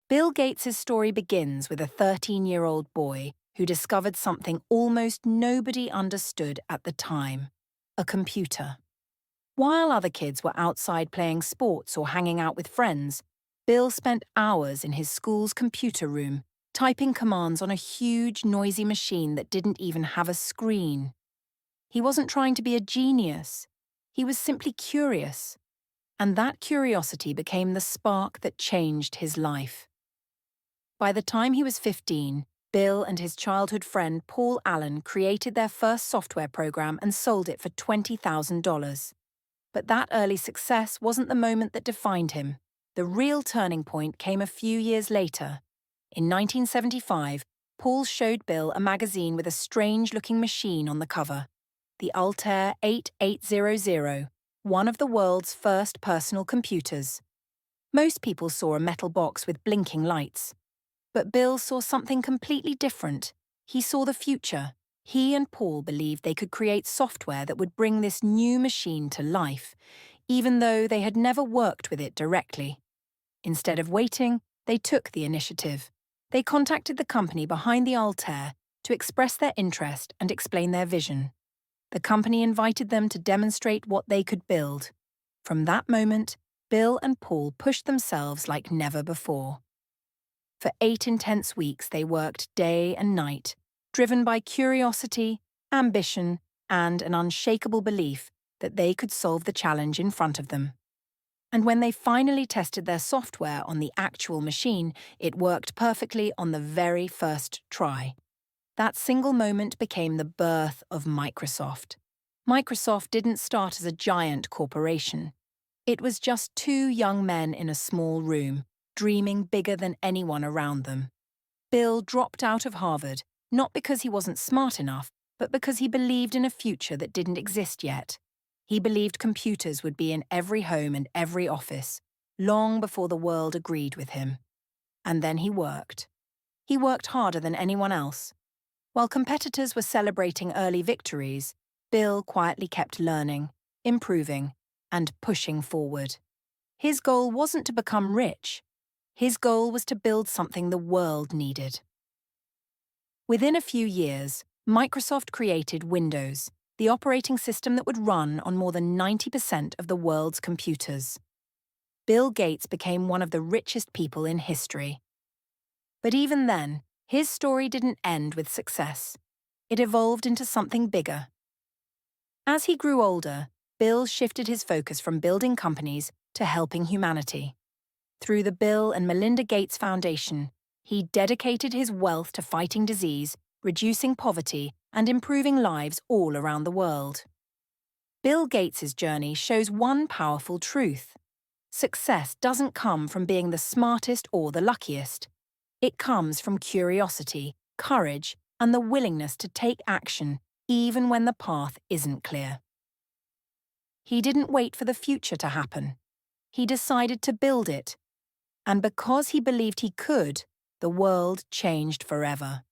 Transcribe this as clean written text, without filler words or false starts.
Bill Gates' story begins with a 13-year-old boy who discovered something almost nobody understood at the time: a computer. While other kids were outside playing sports or hanging out with friends, Bill spent hours in his school's computer room, typing commands on a huge, noisy machine that didn't even have a screen. He wasn't trying to be a genius. He was simply curious. And that curiosity became the spark that changed his life. By the time he was 15, Bill and his childhood friend Paul Allen created their first software program and sold it for $20,000. But that early success wasn't the moment that defined him. The real turning point came a few years later. In 1975, Paul showed Bill a magazine with a strange-looking machine on the cover, the Altair 8800, one of the world's first personal computers. Most people saw a metal box with blinking lights. But Bill saw something completely different. He saw the future. He and Paul believed they could create software that would bring this new machine to life, even though they had never worked with it directly. Instead of waiting, they took the initiative. They contacted the company behind the Altair to express their interest and explain their vision. The company invited them to demonstrate what they could build. From that moment, Bill and Paul pushed themselves like never before. For 8 intense weeks, they worked day and night, driven by curiosity, ambition, and an unshakable belief that they could solve the challenge in front of them. And when they finally tested their software on the actual machine, it worked perfectly on the very first try. That single moment became the birth of Microsoft. Microsoft didn't start as a giant corporation. It was just 2 young men in a small room, dreaming bigger than anyone around them. Bill dropped out of Harvard, not because he wasn't smart enough, but because he believed in a future that didn't exist yet. He believed computers would be in every home and every office, long before the world agreed with him. And then he worked. He worked harder than anyone else. While competitors were celebrating early victories, Bill quietly kept learning, improving, and pushing forward. His goal wasn't to become rich. His goal was to build something the world needed. Within a few years, Microsoft created Windows, the operating system that would run on more than 90% of the world's computers. Bill Gates became one of the richest people in history. But even then, his story didn't end with success. It evolved into something bigger. As he grew older, Bill shifted his focus from building companies to helping humanity. Through the Bill and Melinda Gates Foundation, he dedicated his wealth to fighting disease, reducing poverty, and improving lives all around the world. Bill Gates' journey shows one powerful truth. Success doesn't come from being the smartest or the luckiest. It comes from curiosity, courage, and the willingness to take action, even when the path isn't clear. He didn't wait for the future to happen. He decided to build it. And because he believed he could, the world changed forever.